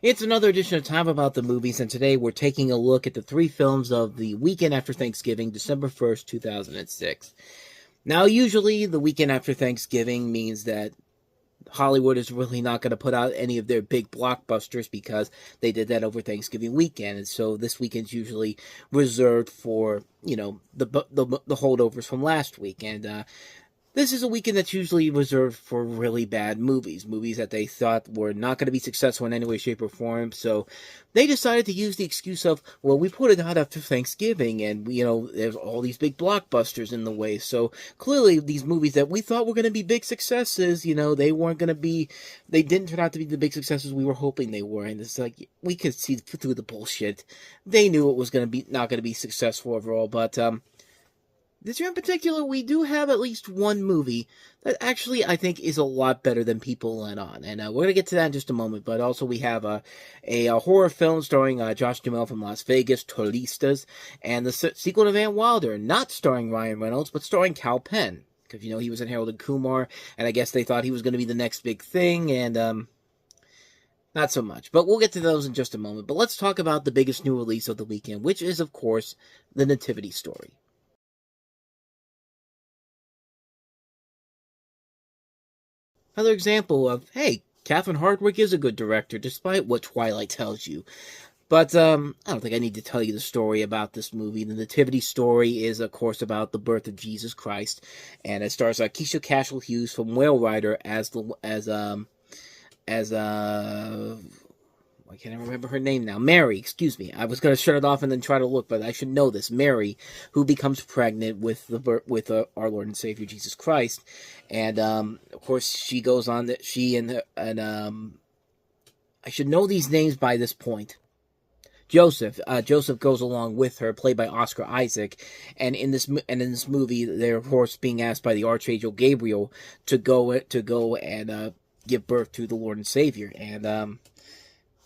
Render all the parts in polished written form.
It's another edition of Time About the Movies, and today we're taking a look at the three films of the weekend after Thanksgiving, December 1st, 2006. Now, usually the weekend after Thanksgiving means that Hollywood is really not going to put out any of their big blockbusters because they did that over Thanksgiving weekend, and so this weekend's usually reserved for, the holdovers from last week, and this is a weekend that's usually reserved for really bad movies that they thought were not going to be successful in any way, shape, or form. So they decided to use the excuse of, well, we put it out after Thanksgiving, and there's all these big blockbusters in the way. So clearly, these movies that we thought were going to be big successes, they weren't going to be. They didn't turn out to be the big successes we were hoping they were. And it's like we could see through the bullshit. They knew it was going to be not going to be successful overall, but this year in particular, we do have at least one movie that actually I think is a lot better than people let on. And we're going to get to that in just a moment. But also we have a horror film starring Josh Duhamel from Las Vegas, Turistas, and the sequel to Van Wilder, not starring Ryan Reynolds, but starring Kal Penn. Because, he was in Harold and Kumar, and I guess they thought he was going to be the next big thing, and not so much. But we'll get to those in just a moment. But let's talk about the biggest new release of the weekend, which is, of course, The Nativity Story. Another example of, hey, Catherine Hardwicke is a good director, despite what Twilight tells you. But I don't think I need to tell you the story about this movie. The Nativity Story is, of course, about the birth of Jesus Christ, and it stars Keisha Cashel Hughes from Whale Rider I can't remember her name now. Mary, excuse me. I was going to shut it off and then try to look, but I should know this. Mary, who becomes pregnant with our Lord and Savior Jesus Christ, and of course she goes on that I should know these names by this point. Joseph goes along with her, played by Oscar Isaac, and in this movie, they're of course being asked by the Archangel Gabriel to go and give birth to the Lord and Savior, and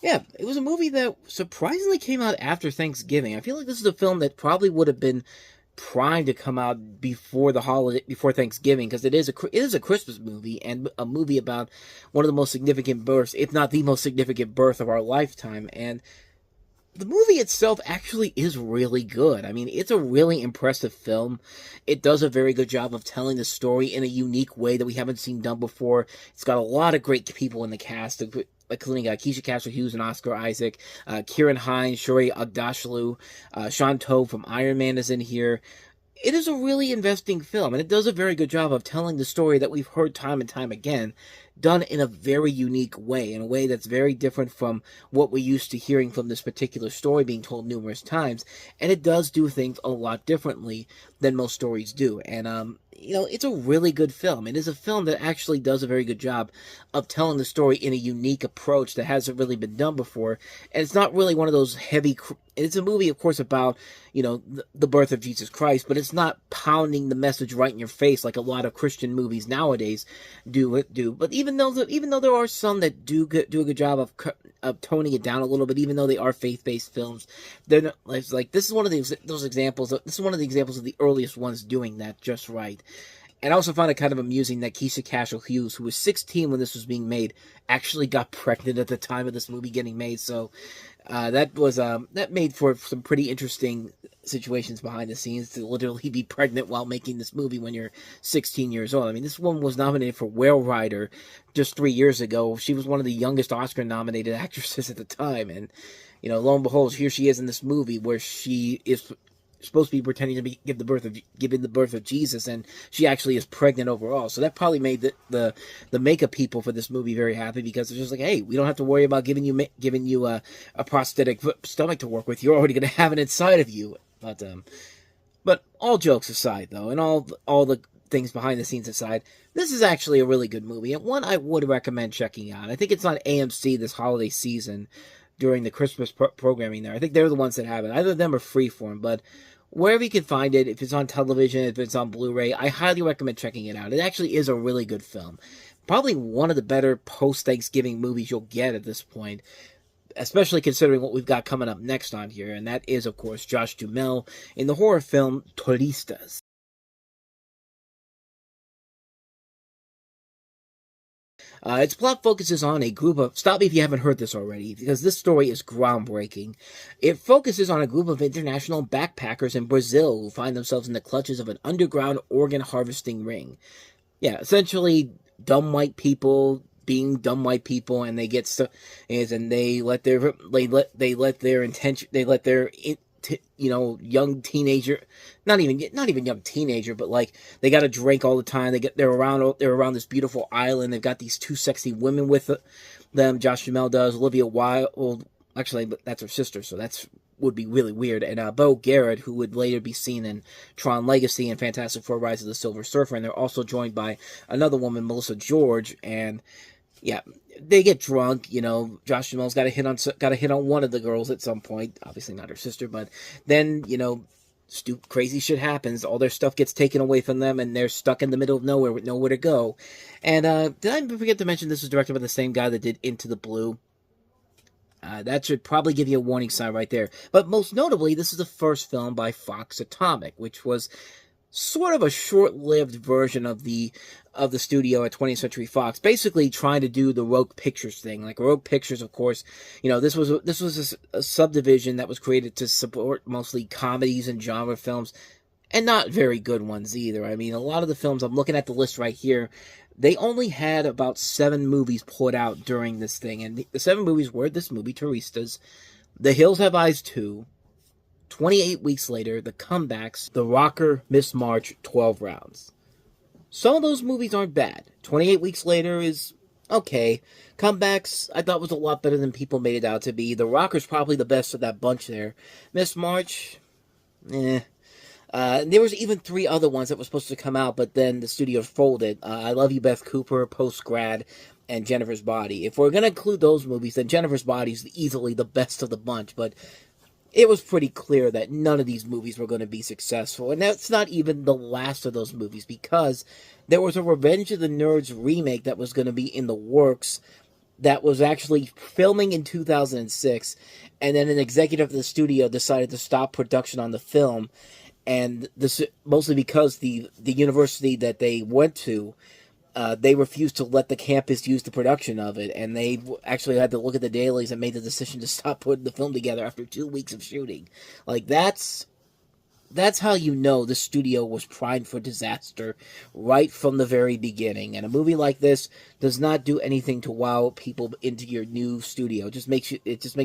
yeah, it was a movie that surprisingly came out after Thanksgiving. I feel like this is a film that probably would have been primed to come out before Thanksgiving, because it is a Christmas movie, and a movie about one of the most significant births, if not the most significant birth of our lifetime. And the movie itself actually is really good. I mean, it's a really impressive film. It does a very good job of telling the story in a unique way that we haven't seen done before. It's got a lot of great people in the cast, including Keisha Cashel Hughes and Oscar Isaac, Kieran Hines, Shohreh Aghdashloo, Sean Tobe from Iron Man is in here. It is a really investing film, and it does a very good job of telling the story that we've heard time and time again, done in a very unique way, in a way that's very different from what we're used to hearing from this particular story being told numerous times, and it does do things a lot differently than most stories do, and it's a really good film. It is a film that actually does a very good job of telling the story in a unique approach that hasn't really been done before, and it's not really one of those heavy. It's a movie, of course, about the birth of Jesus Christ, but it's not pounding the message right in your face like a lot of Christian movies nowadays do. But even though there are some that do a good job of toning it down a little bit, even though they are faith-based films, they're not, like this is one of those examples. This is one of the examples of the earliest ones doing that just right. And I also found it kind of amusing that Keisha Cashel Hughes, who was 16 when this was being made, actually got pregnant at the time of this movie getting made. So that made for some pretty interesting situations behind the scenes, to literally be pregnant while making this movie when you're 16 years old. I mean, this woman was nominated for Whale Rider just 3 years ago. She was one of the youngest Oscar-nominated actresses at the time, and lo and behold, here she is in this movie where she is supposed to be pretending to be giving the birth of Jesus, and she actually is pregnant overall. So that probably made the makeup people for this movie very happy, because it's just like, hey, we don't have to worry about giving you a prosthetic stomach to work with. You're already going to have it inside of you. But all jokes aside, though, and all the things behind the scenes aside, this is actually a really good movie, and one I would recommend checking out. I think it's on AMC this holiday season during the Christmas programming there. I think they're the ones that have it. Either them or Freeform, but wherever you can find it, if it's on television, if it's on Blu-ray, I highly recommend checking it out. It actually is a really good film. Probably one of the better post-Thanksgiving movies you'll get at this point, especially considering what we've got coming up next on here, and that is, of course, Josh Duhamel in the horror film Turistas. Its plot focuses on a group of... Stop me if you haven't heard this already, because this story is groundbreaking. It focuses on a group of international backpackers in Brazil who find themselves in the clutches of an underground organ harvesting ring. Yeah, essentially, dumb white people being dumb white people, and they get stuck, and they let their young teenager, not even young teenager, but like they got to drink all the time. They're around this beautiful island. They've got these two sexy women with them. Josh Duhamel does. Olivia Wilde, actually, but that's her sister, so would be really weird. And Beau Garrett, who would later be seen in Tron Legacy and Fantastic Four: Rise of the Silver Surfer, and they're also joined by another woman, Melissa George, and yeah, they get drunk. Josh Duhamel's got to hit on one of the girls at some point. Obviously not her sister, but then crazy shit happens. All their stuff gets taken away from them, and they're stuck in the middle of nowhere with nowhere to go. And did I forget to mention this was directed by the same guy that did Into the Blue? That should probably give you a warning sign right there. But most notably, this is the first film by Fox Atomic, which was sort of a short-lived version of the studio at 20th Century Fox, basically trying to do the Rogue Pictures thing. Like Rogue Pictures, of course, this was a subdivision that was created to support mostly comedies and genre films, and not very good ones either. I mean, a lot of the films, I'm looking at the list right here, they only had about 7 movies put out during this thing, and the 7 movies were this movie, Turistas, The Hills Have Eyes 2, 28 Weeks Later, The Comebacks, The Rocker, Miss March, 12 Rounds. Some of those movies aren't bad. 28 Weeks Later is okay. Comebacks, I thought was a lot better than people made it out to be. The Rocker's probably the best of that bunch there. Miss March, there was even 3 other ones that were supposed to come out, but then the studio folded. I Love You, Beth Cooper, Post Grad, and Jennifer's Body. If we're going to include those movies, then Jennifer's Body is easily the best of the bunch, but it was pretty clear that none of these movies were going to be successful. And that's not even the last of those movies, because there was a Revenge of the Nerds remake that was going to be in the works that was actually filming in 2006, and then an executive of the studio decided to stop production on the film, and this mostly because the university that they went to, they refused to let the campus use the production of it, and they actually had to look at the dailies and made the decision to stop putting the film together after 2 weeks of shooting. Like, that's how you know the studio was primed for disaster right from the very beginning. And a movie like this does not do anything to wow people into your new studio. It just makes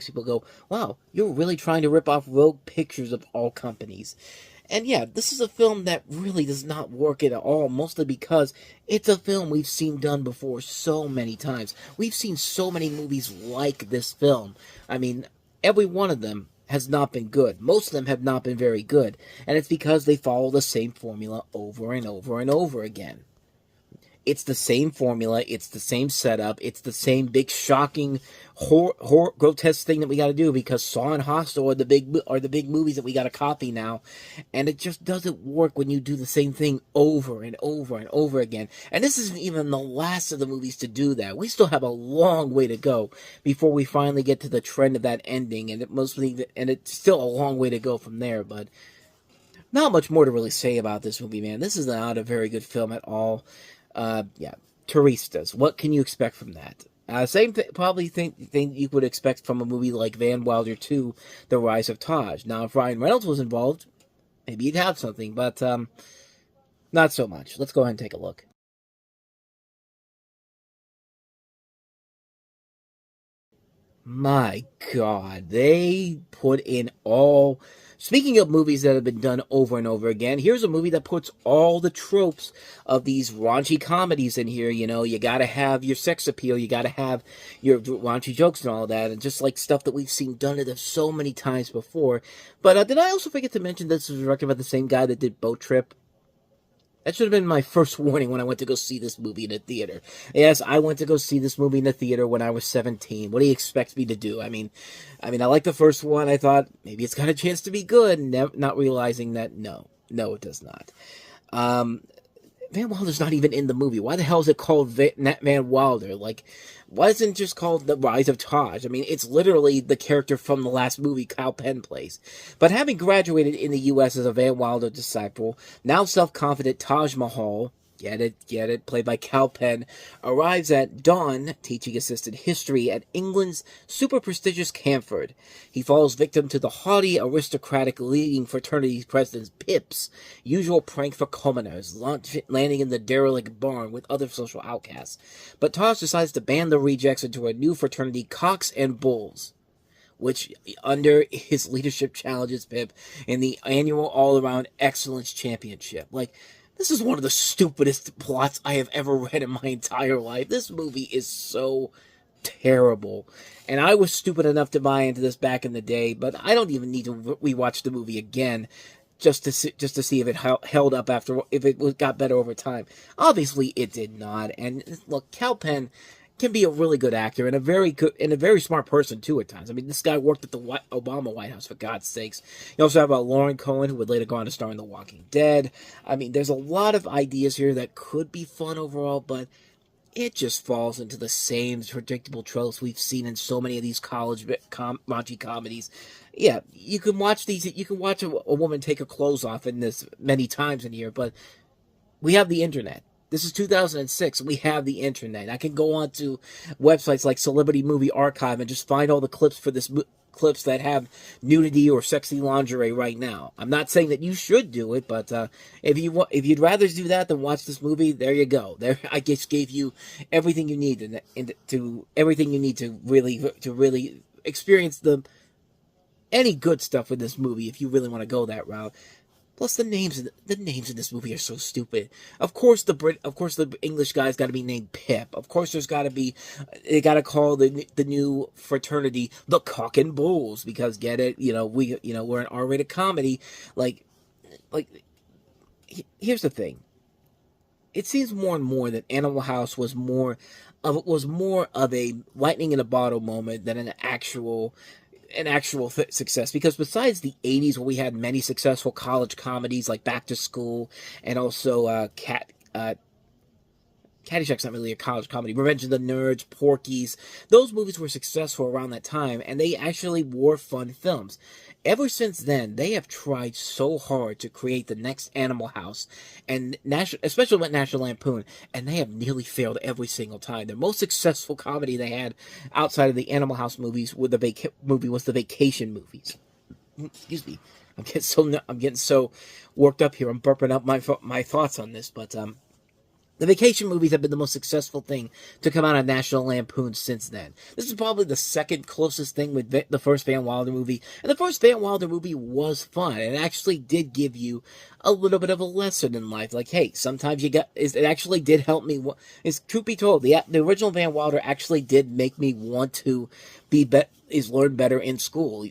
people go, wow, you're really trying to rip off Rogue Pictures of all companies. And yeah, this is a film that really does not work at all, mostly because it's a film we've seen done before so many times. We've seen so many movies like this film. I mean, every one of them has not been good. Most of them have not been very good. And it's because they follow the same formula over and over and over again. It's the same formula, it's the same setup, it's the same big shocking grotesque thing that we got to do, because Saw and Hostel are the big movies that we got to copy now, and it just doesn't work when you do the same thing over and over and over again. And this isn't even the last of the movies to do that. We still have a long way to go before we finally get to the trend of that ending, and it's still a long way to go from there. But not much more to really say about this movie, man. This is not a very good film at all. Turistas. What can you expect from that? Same thing you would expect from a movie like Van Wilder 2, The Rise of Taj. Now, if Ryan Reynolds was involved, maybe you'd have something, but not so much. Let's go ahead and take a look. My God, they put in all... Speaking of movies that have been done over and over again, here's a movie that puts all the tropes of these raunchy comedies in here. You gotta have your sex appeal, you gotta have your raunchy jokes and all that, and just like stuff that we've seen done it so many times before. But did I also forget to mention this was directed by the same guy that did Boat Trip? That should have been my first warning when I went to go see this movie in the theater. Yes, I went to go see this movie in the theater when I was 17. What do you expect me to do? I mean, I liked the first one. I thought maybe it's got a chance to be good, not realizing that no, it does not. Van Wilder's not even in the movie. Why the hell is it called Van Wilder? Like, why isn't it just called The Rise of Taj? I mean, it's literally the character from the last movie Kyle Penn plays. But having graduated in the U.S. as a Van Wilder disciple, now self-confident Taj Mahal, get it, played by Cal Penn, arrives at dawn, teaching assistant history at England's super prestigious Camford. He falls victim to the haughty, aristocratic leading fraternity president's Pip's usual prank for commoners, landing in the derelict barn with other social outcasts. But Tosh decides to ban the rejects into a new fraternity, Cocks and Bulls, which, under his leadership, challenges Pip in the annual all-around excellence championship. Like, this is one of the stupidest plots I have ever read in my entire life. This movie is so terrible. And I was stupid enough to buy into this back in the day, but I don't even need to rewatch the movie again just to see if it held up if it got better over time. Obviously, it did not. And look, Cal Penn can be a really good actor and a very smart person too at times. I mean, this guy worked at the Obama White House, for God's sakes. You also have Lauren Cohen, who would later go on to star in The Walking Dead. I mean, there's a lot of ideas here that could be fun overall, but it just falls into the same predictable tropes we've seen in so many of these college raunchy comedies. Yeah, you can watch these. You can watch a woman take her clothes off in this many times in here, but we have the internet. This is 2006. We have the internet. I can go on to websites like Celebrity Movie Archive and just find all the clips for clips that have nudity or sexy lingerie right now. I'm not saying that you should do it, but if you'd rather do that than watch this movie, there you go. There, I just gave you everything you need to really experience any good stuff with this movie if you really want to go that route. Plus, the names in this movie are so stupid. Of course, the English guy's got to be named Pip. Of course, they got to call the new fraternity the Cock and Bulls because get it? We're an R-rated comedy. Like, here's the thing. It seems more and more that Animal House was more of a lightning in a bottle moment than an actual success, because besides the 80s where we had many successful college comedies like Back to School and also Caddyshack's not really a college comedy, Revenge of the Nerds, Porky's, those movies were successful around that time and they actually were fun films. Ever since then, they have tried so hard to create the next Animal House, and especially with National Lampoon, and they have nearly failed every single time. The most successful comedy they had outside of the Animal House movies was the Vacation movies. Excuse me, I'm getting so worked up here. I'm burping up my thoughts on this, but the Vacation movies have been the most successful thing to come out of National Lampoon since then. This is probably the second closest thing with the first Van Wilder movie. And the first Van Wilder movie was fun. It actually did give you a little bit of a lesson in life. Like, hey, sometimes it actually did help me. It's truth be told, the original Van Wilder actually did make me want to learn better in school,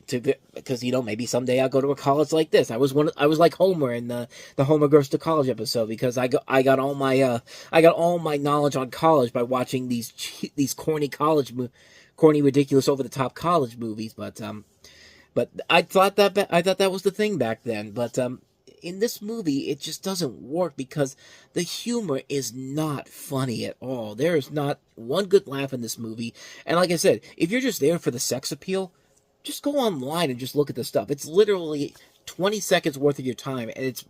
because maybe someday I'll go to a college like this. I was like Homer in the Homer Goes to College episode, because I got all my knowledge on college by watching these corny ridiculous over the top college movies. But I thought that was the thing back then. But in this movie, it just doesn't work because the humor is not funny at all. There is not one good laugh in this movie. And like I said, if you're just there for the sex appeal, just go online and just look at the stuff. It's literally 20 seconds worth of your time, and it's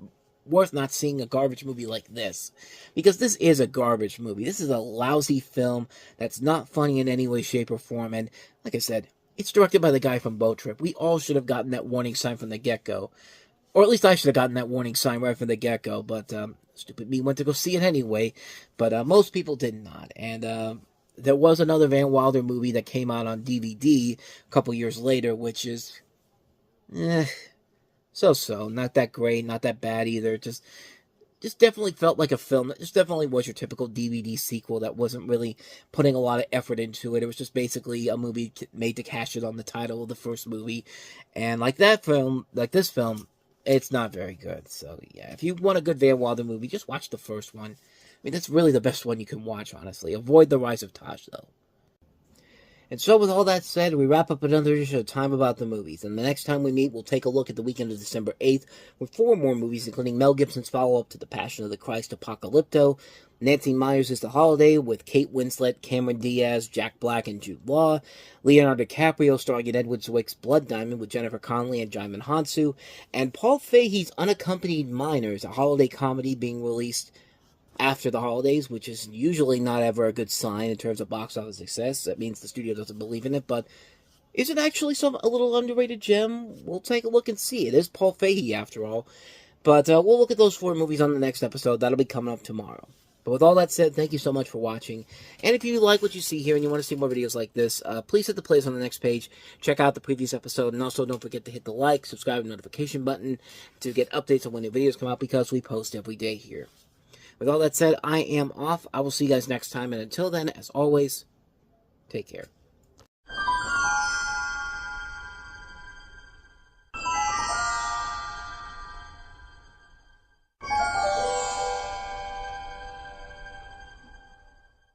worth not seeing a garbage movie like this. Because this is a garbage movie. This is a lousy film that's not funny in any way, shape, or form. And like I said, it's directed by the guy from Boat Trip. We all should have gotten that warning sign from the get-go. Or at least I should have gotten that warning sign right from the get-go, but stupid me went to go see it anyway. But most people did not. And there was another Van Wilder movie that came out on DVD a couple years later, which is so-so. Not that great, not that bad either. Just definitely felt like a film. It just definitely was your typical DVD sequel that wasn't really putting a lot of effort into it. It was just basically a movie made to cash it on the title of the first movie. And like this film, it's not very good. So, yeah, if you want a good Van Wilder movie, just watch the first one. I mean, that's really the best one you can watch, honestly. Avoid The Rise of Tosh, though. And so, with all that said, we wrap up another edition of Time About the Movies. And the next time we meet, we'll take a look at the weekend of December 8th with 4 more movies, including Mel Gibson's follow-up to The Passion of the Christ, Apocalypto, Nancy Meyers' The Holiday with Kate Winslet, Cameron Diaz, Jack Black, and Jude Law, Leonardo DiCaprio starring in Edward Zwick's Blood Diamond with Jennifer Connelly and Jaimin Hansu, and Paul Fahey's Unaccompanied Minors, a holiday comedy being released after the holidays, which is usually not ever a good sign in terms of box office success. That means the studio doesn't believe in it, but is it actually a little underrated gem? We'll take a look and see. It is Paul Fahey, after all. But we'll look at those 4 movies on the next episode. That'll be coming up tomorrow. But with all that said, thank you so much for watching. And if you like what you see here and you want to see more videos like this, please hit the plays on the next page. Check out the previous episode. And also don't forget to hit the like, subscribe, and notification button to get updates on when new videos come out, because we post every day here. With all that said, I am off. I will see you guys next time. And until then, as always, take care.